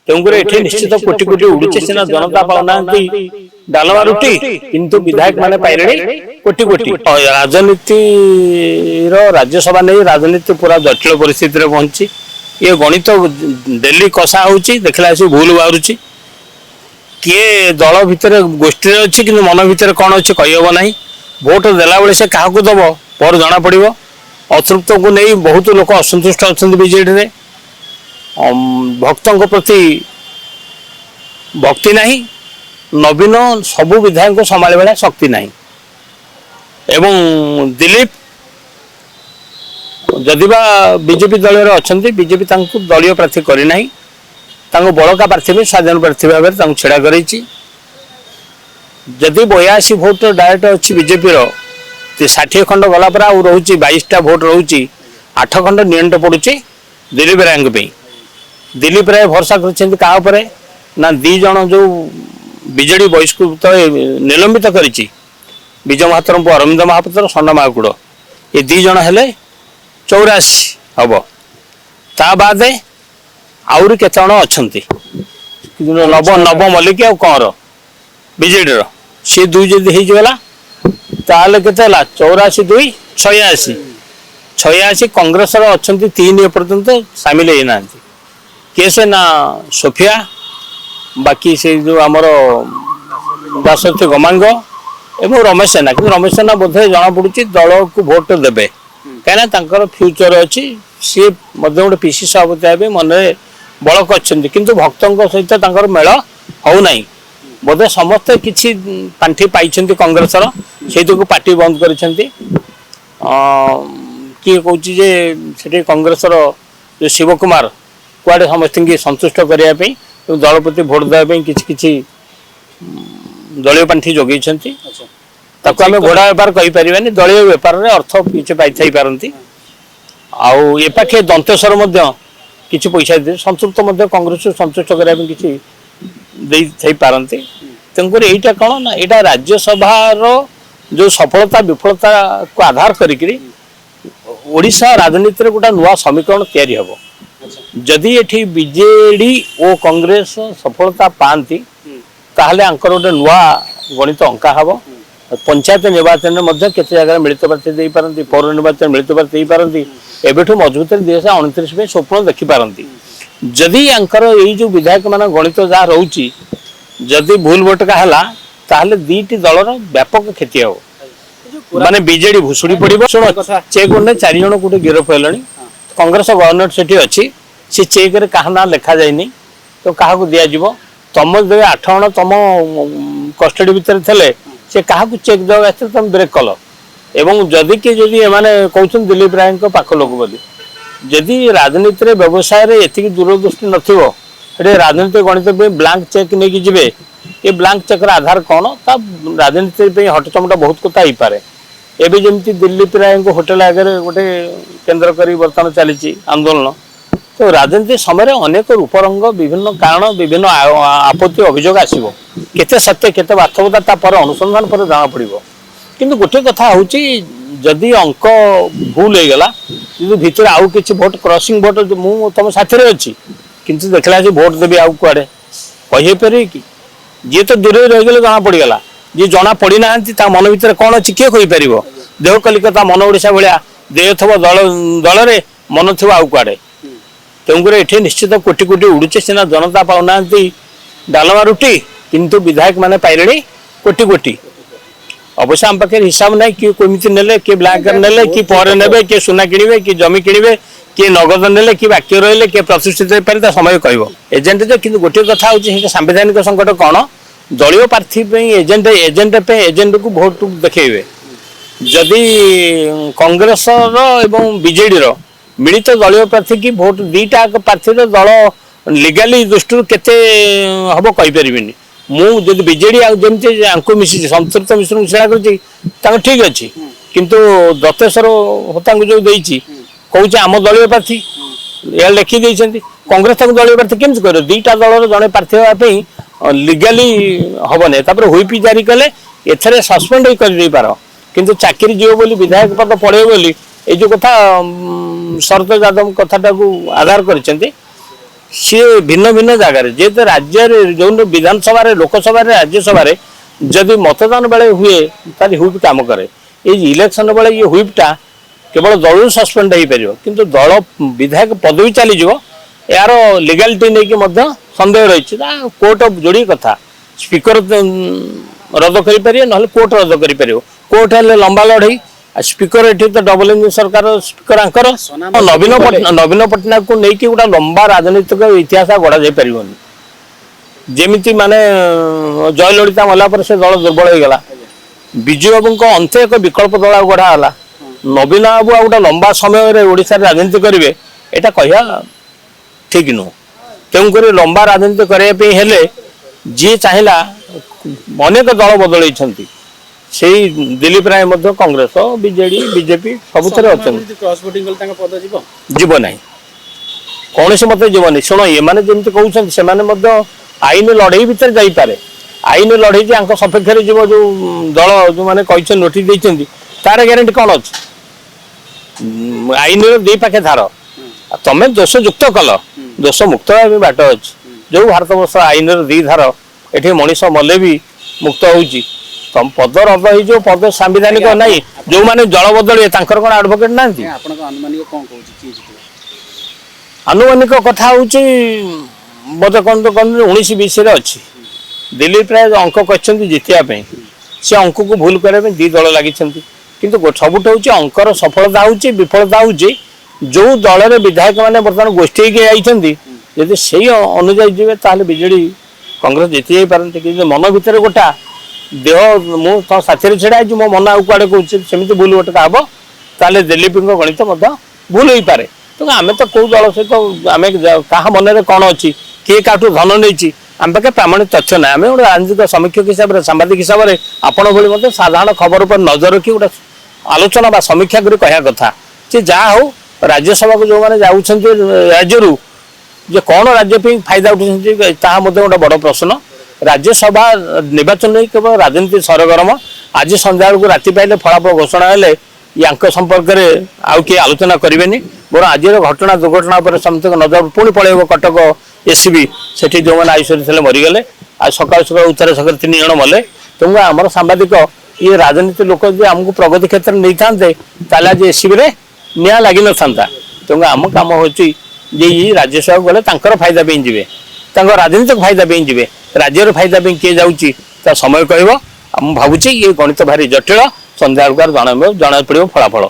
तेणुकर ये निश्चित कोटी कोटी उड़ुचे सीना जनता पाऊना डालमा रुटी किंतु विधायक माने पाइले कोटी कोटी राजनीति राज्यसभा नहीं राजनीति पूरा जटिल परिस्थिति रे पहुंची ये गणित डेली कषा होची देखला से भूल बाहरुची किए दल भितर गोष्ठी अच्छी कि मन भितर कौन अच्छे कहब ना भोट देला बेले से क्या दब पर जना पड़ अतृप्त को नहीं बहुत लोग असंतुष्ट अच्छा बीजेडी रे भक्तों प्रति भक्ति नहीं नवीन सबू विधायक संभाल भाया शक्ति नहीं एवं दिलीप जदिबा बीजेपी दल अच्छा बीजेपी दलीय प्रार्थी करना बड़का प्रार्थी भी स्वाधीन प्रार्थी भाव छेड़ा कर जदि 82 भोट डायरेक्ट अच्छी बीजेपी 60 खंड गला पर रोचे 22टा भोट रोचे 8 खंड नियंट पड़ुचे दिलीप राय दिलीप राय भरोसा कर ना दी जन जो बीजेडी बहिष्कृत निलंबित करिछि विजय महातर अरविंद महापात्र सन्ना महाकुड़ ये दी जन हेले 84 हम ता बाद आउरी केते जन अछंती नव मल्लिक आ कौर बीजेडी सी दुई जदि होगला ताले केते 84 2 86 कांग्रेस अच्छा 3 एपर्यंत सामिल होना किए से ना सोफिया बाकी से जो आमर दासरथी गमांग एवं रमेश सेना कि रमेश सेना बोधे जना पड़ी दल को भोट देवे कहीं फ्यूचर अच्छी सी गोटे पीसी सभापति हे मन बल कर भक्तों सहित मेल होना बोधे समस्ते किसी पांठि पाई कांग्रेस से पार्टी बंद कर किए कहे कांग्रेस जो शिव कुमार कुआडे समस्त की संतुष्ट करने दल प्रति भोट देवाई किसी दलीय पांठि जोगे आम घोड़ा बेपार कहीपर दलीय बेपार में अर्थ किसी पाई पारती आपाखे दंतेश्वर किसी पैसा दे संतृप्त कांग्रेस संतुष्ट करने किसी पारती तेणुक यहीटा कौन ना यहाँ राज्यसभार जो सफलता विफलता को आधार करी ओडिशा राजनीति में गोटे नुआ समीकरण तैयारी हम जदि ये बीजेडी और कांग्रेस सफलता पाती ताहले आंकर गोटे नुआ गणित अंका हम पंचायत निर्वाचन में केते जगह मिलित प्रार्थी दे पारती पौर निर्वाचन मिलित प्रार्थी दे पारती एबेठू मजबूत 2029 में स्वप्न देखी पारती जदि आंकर यही जो विधायक मान गणित जहाँ रोची जदि भूल भटका है ताहले दीटी दलर व्यापक क्षति हम माने बीजेडी भुसुड़ी पड़ो शुण चेक ने 4 जन गोटे गिरफ है कांग्रेस गवर्नर से अच्छी सी चेक रे क्या ना लिखा जाए तो क्या दिज्व तुम जो 8 जन तुम कस्टडी भितर थे से क्या चेक देवा तुम ब्रेक कल एवं जदि कि कहते दिलीप राय पाख लोक बोली जदि राजनीति व्यवसाय ये दूरदृष्टि नथिबो राजनीतिक गणित ब्लांक चेक नहीं जी ये ब्लांक चेक आधार कौन राजनीति हटचमटा बहुत कथा हो पाए एवं जमी दिलीप राय होटेल आगे गोटे केन्द्र कर बर्तमान चली आंदोलन तो राजनीति समय अनेक रूपरंग विभिन्न कारण विभिन्न आपत्ति अभियोग आसो केते सत्य केते वास्तवता पर अनुसंधान पर जाना पड़ो किंतु गोटे कथा हूँ जदि अंक भूल हो गला भितर आउ कि भोट क्रॉसिंग भोट मु तुम साथी अच्छी किंतु देखला भोट देवी आउ कुआडे कहीपर कि जी तो दूर रहीगले जना पड़गला जी जना पड़ी ना मन भर कौन अच्छी किए कहीपर देह कलिकता मन ओडिशा भाया देह थो दल दल मन थो आउ कुआडे तेणुकर ये निश्चित कोटी कोटी उड़ुचे सीना जनता पाऊना डालमा रुटी किंतु विधायक माने पाइले कोटी कोटी अवश्य आम पाखे हिसाब ना किए कमी ने किए ब्लांक ने कि पर ने कि सुना किणे कि जमी किणे किए नगद ने कि बाक्य रही किए प्रतिष्ठित हो समय कह एजेंट जो कि गोटे कथा हूँ सांविधानिक संकट कौन दलीय प्रार्थी एजेंट एजेंट एजेंट को भोट देखेबे जदि कांग्रेस एवं बीजेडी मिलित दलीय प्रार्थी की भोट दीटा प्रार्थी दल लीगाली दृष्टि केते हम कहीपर मुझे बीजेडी जमी मिसी संतृप्त मिश्र छेड़ा कर ठीक अच्छी किंतु दत्तेश्वर होता जो देती कौन आम दलीय प्रार्थी या लिखी कांग्रेस दलीय प्रार्थी केमती कर दीटा दल जड़े प्रार्थी हाँपाई लीगाली हम नहीं हुईप जारी कले एथरे सस्पेंड कर पार किंतु चाकरी जीव बोली विधायक पद पड़े बोली ये जो कथा शरद यादव कथाटा को आधार कर सी भिन्न भिन्न जगार जेहेतु राज्य जो विधानसभा लोकसभा राज्यसभा जदि मतदान बेले हुए तार हुईप कम करे इलेक्शन बेले ये हुईपटा केवल दल सस्पेंड हो पार कि दल विधायक पदवी चलीज यार लीगालिटी नहीं कि सन्देह रही कोर्ट जोड़ी कथा स्पीकर रद्द कर ना कोर्ट रद्द कर कोर्ट हेल्ले लंबा लड़ई स्पीकर ये तो डबल इंजिन सरकार स्पीकर आंकर नवीन पट्टनायक को लेकिन गोटे लंबा राजनीतिक इतिहास गढ़ा जा पार जमी माने जयललिता मला पर से दल दुर्बल हो गला विजु बाबू अंत एक विकल्प दल गढ़ाला नवीन बाबू आ गोटे लंबा समय ओडिशा राजनीति करेंगे यहाँ कह ठीक नुह तेणुक लंबा राजनीति करने जी चाहिला अनेक दल बदल से दिलीप राय कांग्रेस बीजेडी बीजेपी सबुथ जीव ना कौन से मत जीवन शुण ये जमी कहते से आईन लड़ई भितर जापे आईन लड़ई सपेक्ष जीव जो दल जो मैंने कही नोटिस देते तार ग्यारंटी कौन अच्छी आईन दी पाखे धार तमें दोष युक्त कल दोष मुक्त बाट अच्छी जो भारत वर्ष आईन दी धार ये मनीष मले भी मुक्त होती तम पद रद्द हो पद सांविधानिक ना जो मैंने जल बदल कौन आडभोकेट ना आनुमानिक कथा हूँ बोधे कौन तो कौन 19-20 अच्छी दिलीप राय अंक कहते जितियापी से अंक को भूल करने दी दल लगी किंतु सबुठ हूँ अंकर सफलता हूँ विफलता हूँ जो दल विधायक मैंने बर्तमान गोष्ठी जदि से अनुजाई जी विजेडी कांग्रेस जीति जा पारती कि मन भितर गोटा देह मु साथी छेड़ा मो मन आउ कड़े कहे सेमती भूल गोटे हम ताले दिलीप गणित भूल हो पारे तो आम तो कौ दल सहित आम क्या मन कौन अच्छी किए क्या धन नहीं आम पाखे प्रामाणिक तथ्य ना आम गोटे राजनीतिक समीक्षक हिसाब से सांबादिक हिसाब से आपण भाई साधारण खबर पर नजर रखी गोटे आलोचना बा समीक्षा कर कह कथा जे जहाँ हो राज्यसभा को जो मैंने जाऊँच राज्य जे कौन राज्य फायदा उठे गोटे बड़ प्रश्न राज्यसभा निर्वाचन नहीं केवल राजनीति सरगरम आज संध्या बेलू राति पाइले फलाफल घोषणा हेले या संपर्क में आउ किए आलोचना करेंगे मोर आज घटना दुर्घटना पर समस्त नजर पुणी पलैब कटक एसबी से जो मैंने आईसीयू मरीगले आज सका सका उत्तर सका 3 जन मले तेणु आम सांबादिक ये राजनीति लोक जो आमको प्रगति क्षेत्र में नहीं था आज एसबी में निआ लगी न था तेणु आम कम हो राज्यसभा गले फायदा पे जी राजनीतिक फायदा पे जी राज्यर फायदा पे किए जाऊँगी समय कह भावुँ ये गणित भारी जटिल संध्या जना पड़ो फलाफल।